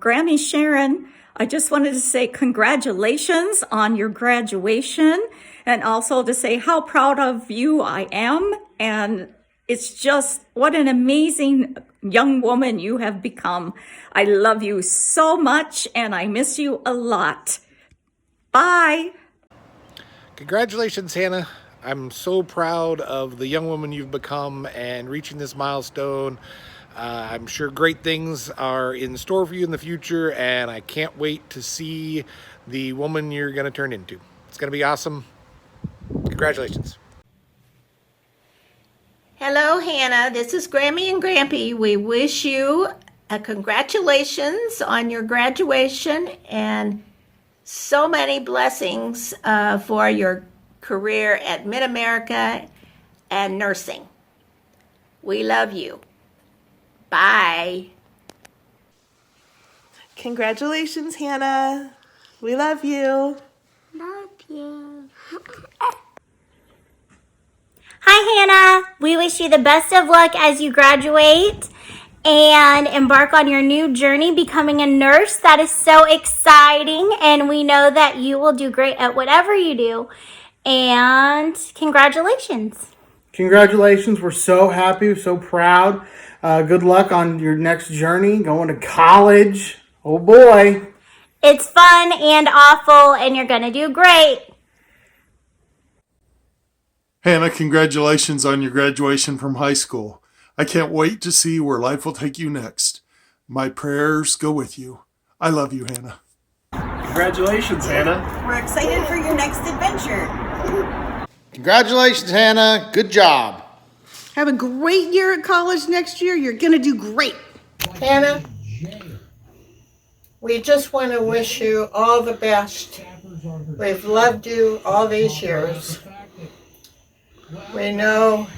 Grammy Sharon. I just wanted to say congratulations on your graduation and also to say how proud of you I am. And it's just what an amazing young woman you have become. I love you so much and I miss you a lot. Bye. Congratulations, Hannah. I'm so proud of the young woman you've become and reaching this milestone. I'm sure great things are in store for you in the future, and I can't wait to see the woman you're going to turn into. It's going to be awesome. Congratulations. Hello, Hannah. This is Grammy and Grampy. We wish you a congratulations on your graduation and so many blessings for your career at Mid-America and nursing. We love you. Bye. Congratulations, Hannah. We love you. Love you. Hi, Hannah. We wish you the best of luck as you graduate and embark on your new journey becoming a nurse. That is so exciting, and we know that you will do great at whatever you do. And congratulations. Congratulations. We're so happy, so proud. Good luck on your next journey, going to college. Oh boy. It's fun and awful, and you're going to do great. Hannah, congratulations on your graduation from high school. I can't wait to see where life will take you next. My prayers go with you. I love you, Hannah. Congratulations, Hannah. We're excited for your next adventure. Congratulations, Hannah. Good job. Have a great year at college next year. You're going to do great. Hannah, we just want to wish you all the best. We've loved you all these years. We know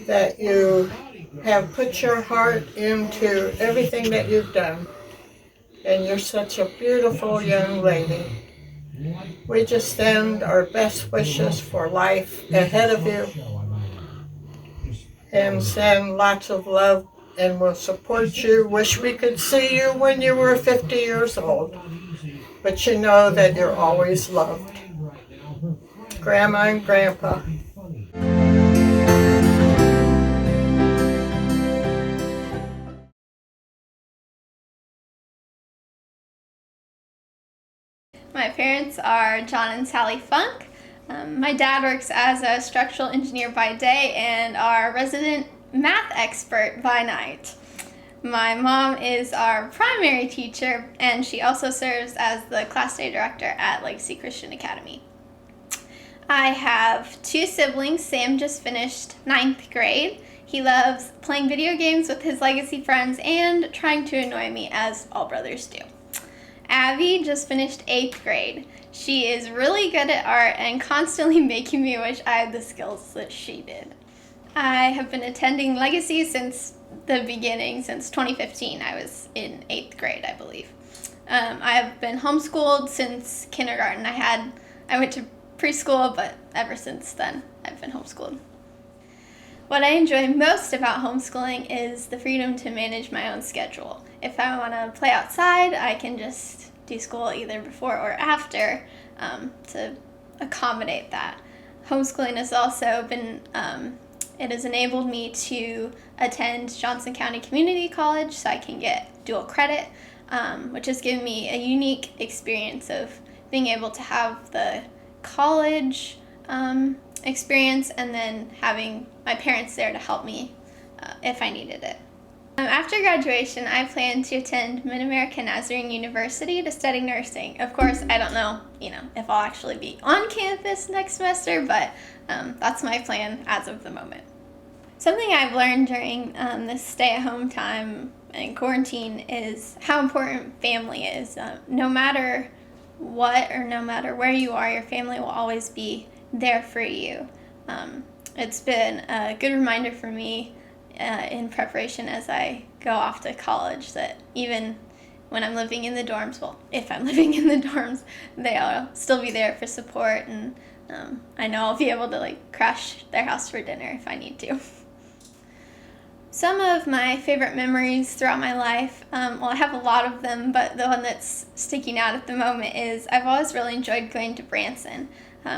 that you have put your heart into everything that you've done, and you're such a beautiful young lady. We just send our best wishes for life ahead of you and send lots of love, and we'll support you. Wish we could see you when you were 50 years old, but you know that you're always loved. Grandma and Grandpa. My parents are John and Sally Funk. My dad works as a structural engineer by day and our resident math expert by night. My mom is our primary teacher, and she also serves as the class day director at Legacy Christian Academy. I have two siblings. Sam just finished 9th grade. He loves playing video games with his Legacy friends and trying to annoy me, as all brothers do. Abby just finished 8th grade. She is really good at art and constantly making me wish I had the skills that she did. I have been attending Legacy since the beginning, since 2015. I was in 8th grade, I believe. I have been homeschooled since kindergarten. I went to preschool, but ever since then, I've been homeschooled. What I enjoy most about homeschooling is the freedom to manage my own schedule. If I want to play outside, I can just do school either before or after to accommodate that. Homeschooling has also been, it has enabled me to attend Johnson County Community College so I can get dual credit, which has given me a unique experience of being able to have the college experience and then having my parents there to help me if I needed it. After graduation, I plan to attend Mid-America Nazarene University to study nursing. Of course, I don't know, if I'll actually be on campus next semester, but that's my plan as of the moment. Something I've learned during this stay-at-home time and quarantine is how important family is. No matter what or no matter where you are, your family will always be there for you. It's been a good reminder for me in preparation as I go off to college that even when I'm living in the dorms, well, if I'm living in the dorms, they'll still be there for support, and I know I'll be able to crash their house for dinner if I need to. Some of my favorite memories throughout my life, well, I have a lot of them, but the one that's sticking out at the moment is I've always really enjoyed going to Branson.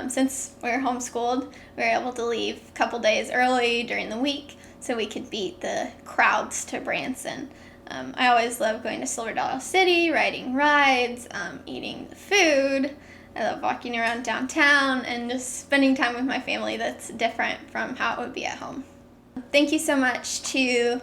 Since we were homeschooled, we were able to leave a couple days early during the week so we could beat the crowds to Branson. I always love going to Silver Dollar City, riding rides, eating the food. I love walking around downtown and just spending time with my family that's different from how it would be at home. Thank you so much to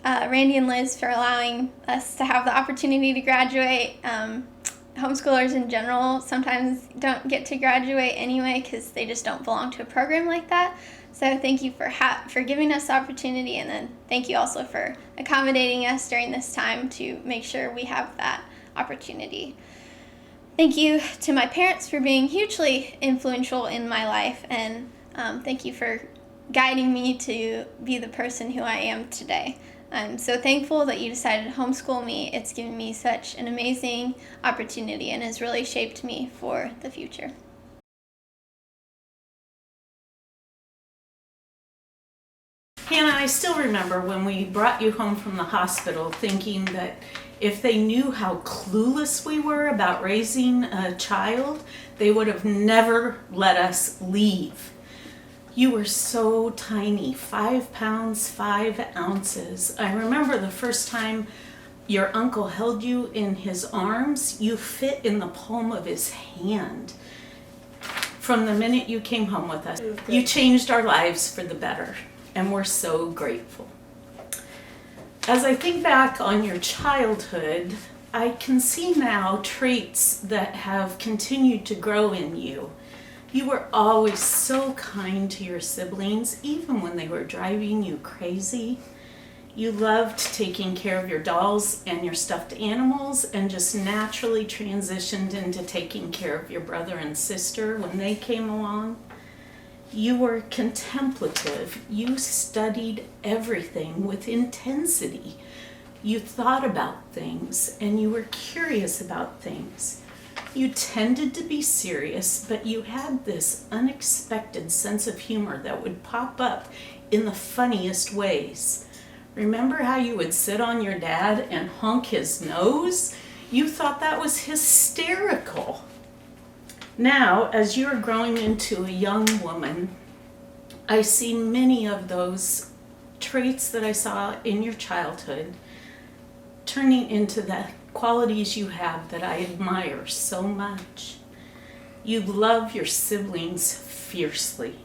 Randy and Liz for allowing us to have the opportunity to graduate. Homeschoolers in general sometimes don't get to graduate anyway because they just don't belong to a program like that. So thank you for giving us the opportunity, and then thank you also for accommodating us during this time to make sure we have that opportunity. Thank you to my parents for being hugely influential in my life, and thank you for guiding me to be the person who I am today. I'm so thankful that you decided to homeschool me. It's given me such an amazing opportunity and has really shaped me for the future. Hannah, I still remember when we brought you home from the hospital thinking that if they knew how clueless we were about raising a child, they would have never let us leave. You were so tiny, 5 pounds, 5 ounces. I remember the first time your uncle held you in his arms, you fit in the palm of his hand. From the minute you came home with us, you changed our lives for the better, and we're so grateful. As I think back on your childhood, I can see now traits that have continued to grow in you. You were always so kind to your siblings, even when they were driving you crazy. You loved taking care of your dolls and your stuffed animals, and just naturally transitioned into taking care of your brother and sister when they came along. You were contemplative. You studied everything with intensity. You thought about things, and you were curious about things. You tended to be serious, but you had this unexpected sense of humor that would pop up in the funniest ways. Remember how you would sit on your dad and honk his nose? You thought that was hysterical. Now, as you are growing into a young woman, I see many of those traits that I saw in your childhood turning into the qualities you have that I admire so much. You love your siblings fiercely.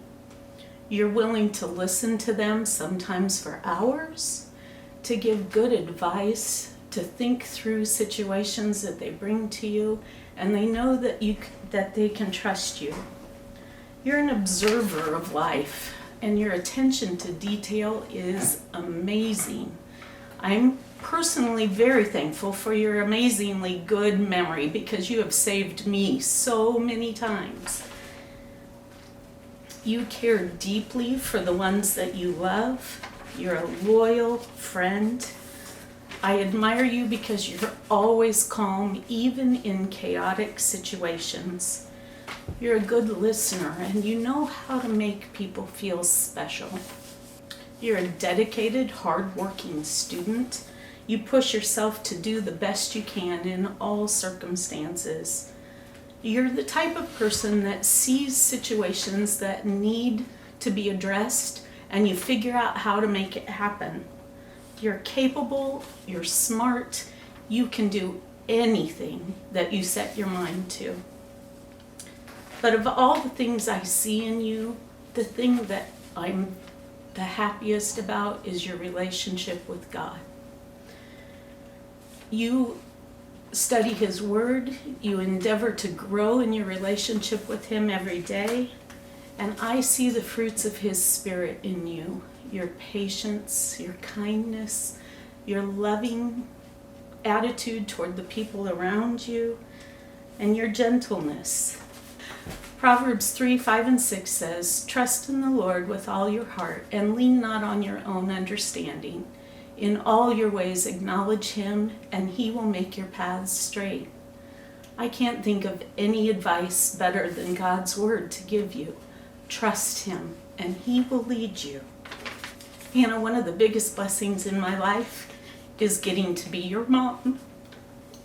You're willing to listen to them, sometimes for hours, to give good advice, to think through situations that they bring to you, and they know that they can trust you. You're an observer of life, and your attention to detail is amazing. I'm personally very thankful for your amazingly good memory because you have saved me so many times. You care deeply for the ones that you love. You're a loyal friend. I admire you because you're always calm, even in chaotic situations. You're a good listener, and you know how to make people feel special. You're a dedicated, hardworking student. You push yourself to do the best you can in all circumstances. You're the type of person that sees situations that need to be addressed, and you figure out how to make it happen. You're capable, you're smart, you can do anything that you set your mind to. But of all the things I see in you, the thing that I'm the happiest about is your relationship with God. You study His Word, you endeavor to grow in your relationship with Him every day, and I see the fruits of His Spirit in you. Your patience, your kindness, your loving attitude toward the people around you, and your gentleness. Proverbs 3, 5, and 6 says, "Trust in the Lord with all your heart, and lean not on your own understanding. In all your ways acknowledge Him, and He will make your paths straight." I can't think of any advice better than God's Word to give you. Trust Him, and He will lead you. Hannah, one of the biggest blessings in my life is getting to be your mom.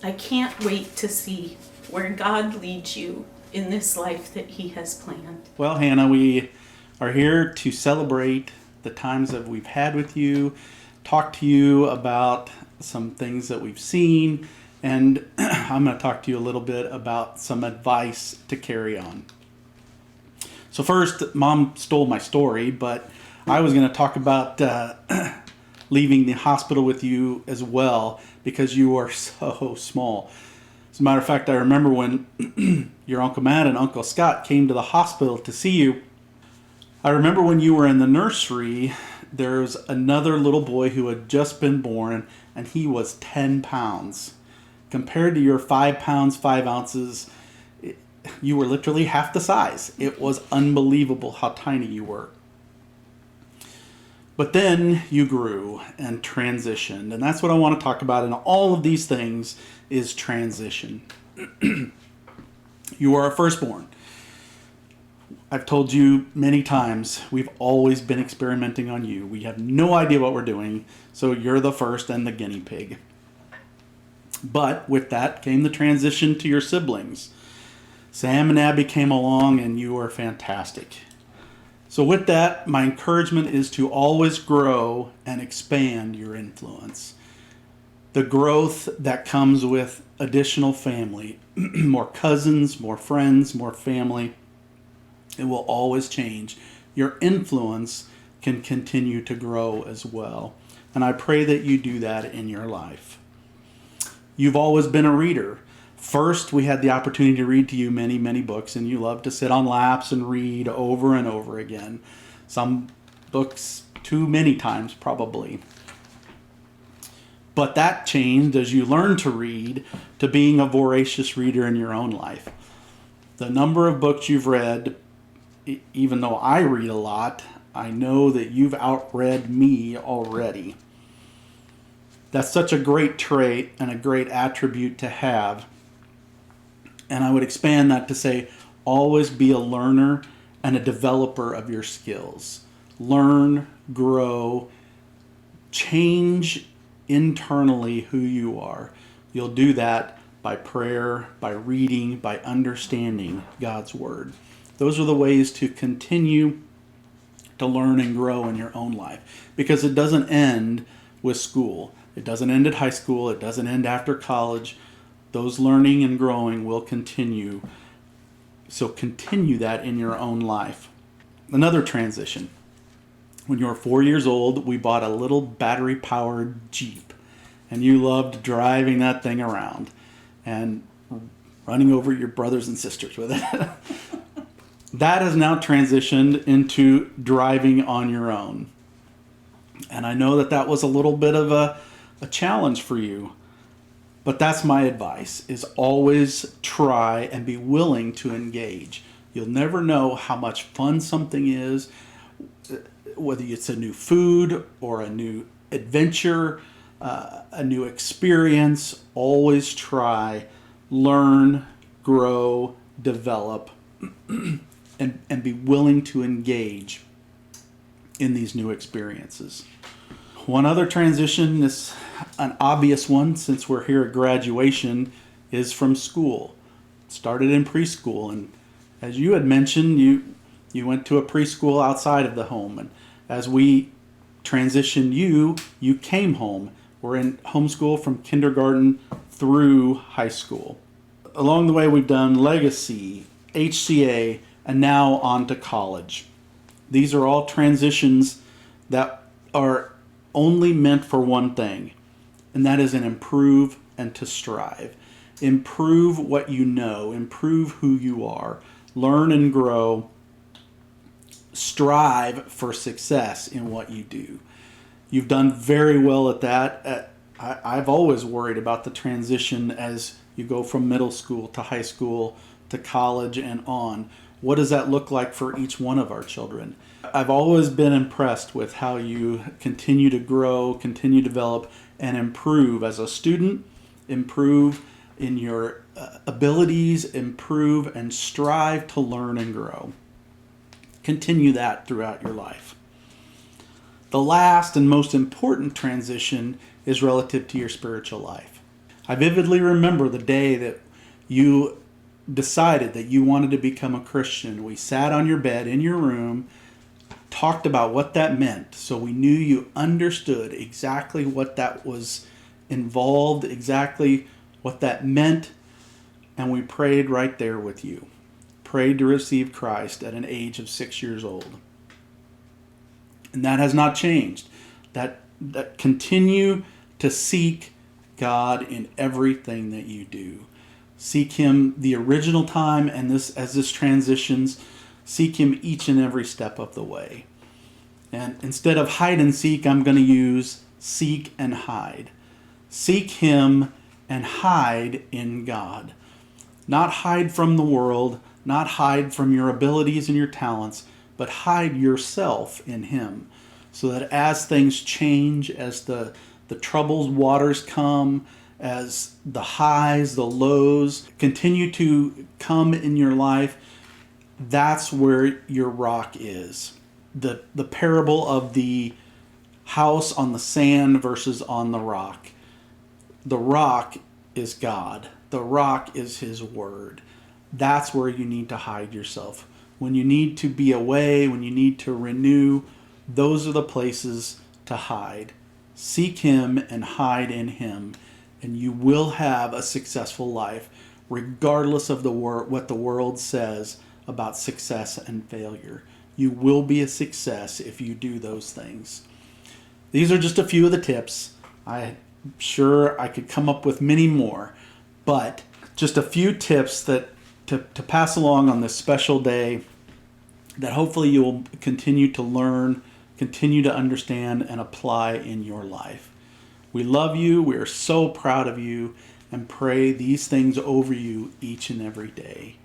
I can't wait to see where God leads you in this life that He has planned. Well, Hannah, we are here to celebrate the times that we've had with you, talk to you about some things that we've seen, and I'm going to talk to you a little bit about some advice to carry on. So first, Mom stole my story, but I was going to talk about leaving the hospital with you as well, because you are so small. As a matter of fact, I remember when your Uncle Matt and Uncle Scott came to the hospital to see you. I remember when you were in the nursery, there was another little boy who had just been born, and he was 10 pounds. Compared to your 5 pounds, 5 ounces, you were literally half the size. It was unbelievable how tiny you were. But then you grew and transitioned, and that's what I want to talk about in all of these things is transition. You are a firstborn. I've told you many times, we've always been experimenting on you. We have no idea what we're doing, so you're the first and the guinea pig. But with that came the transition to your siblings. Sam and Abby came along, and you were fantastic. So with that, my encouragement is to always grow and expand your influence. The growth that comes with additional family, more cousins, more friends, more family, it will always change. Your influence can continue to grow as well. And I pray that you do that in your life. You've always been a reader. First, we had the opportunity to read to you many, many books, and you love to sit on laps and read over and over again. Some books too many times, probably. But that changed as you learned to read to being a voracious reader in your own life. The number of books you've read, even though I read a lot, I know that you've outread me already. That's such a great trait and a great attribute to have. And I would expand that to say, always be a learner and a developer of your skills. Learn, grow, change internally who you are. You'll do that by prayer, by reading, by understanding God's Word. Those are the ways to continue to learn and grow in your own life. Because it doesn't end with school. It doesn't end at high school. It doesn't end after college. Those learning and growing will continue. So continue that in your own life. Another transition. When you were 4 years old, we bought a little battery-powered Jeep. And you loved driving that thing around and running over your brothers and sisters with it. That has now transitioned into driving on your own. And I know that that was a little bit of a challenge for you. But that's my advice, is always try and be willing to engage. You'll never know how much fun something is, whether it's a new food or a new adventure, a new experience. Always try, learn, grow, develop, and be willing to engage in these new experiences. One other transition is an obvious one, since we're here at graduation, is from school. Started in preschool, and as you had mentioned, you went to a preschool outside of the home, and as we transitioned you came home. We're in homeschool from kindergarten through high school. Along the way, we've done Legacy, HCA, and now on to college. These are all transitions that are only meant for one thing, and that is an improve and to strive. Improve what you know, improve who you are, learn and grow, strive for success in what you do. You've done very well at that. I've always worried about the transition as you go from middle school to high school to college and on. What does that look like for each one of our children? I've always been impressed with how you continue to grow, continue to develop, and improve as a student, improve in your abilities, improve and strive to learn and grow. Continue that throughout your life. The last and most important transition is relative to your spiritual life. I vividly remember the day that you decided that you wanted to become a Christian. We sat on your bed in your room, talked about what that meant, so we knew you understood exactly what that was involved, exactly what that meant, and we prayed right there with you. Prayed to receive Christ at an age of 6 years old. And that has not changed. That continue to seek God in everything that you do. Seek Him the original time, and as this transitions, seek Him each and every step of the way. And instead of hide and seek, I'm going to use seek and hide. Seek Him and hide in God. Not hide from the world, not hide from your abilities and your talents, but hide yourself in Him. So that as things change, as the troubled waters come, as the highs, the lows continue to come in your life, that's where your rock is. The parable of the house on the sand versus on the rock. The rock is God. The rock is His Word. That's where you need to hide yourself. When you need to be away, when you need to renew, those are the places to hide. Seek Him and hide in Him, and you will have a successful life, regardless of what the world says about success and failure. You will be a success if you do those things. These are just a few of the tips. I'm sure I could come up with many more, but just a few tips that to pass along on this special day that hopefully you will continue to learn, continue to understand, and apply in your life. We love you. We are so proud of you and pray these things over you each and every day.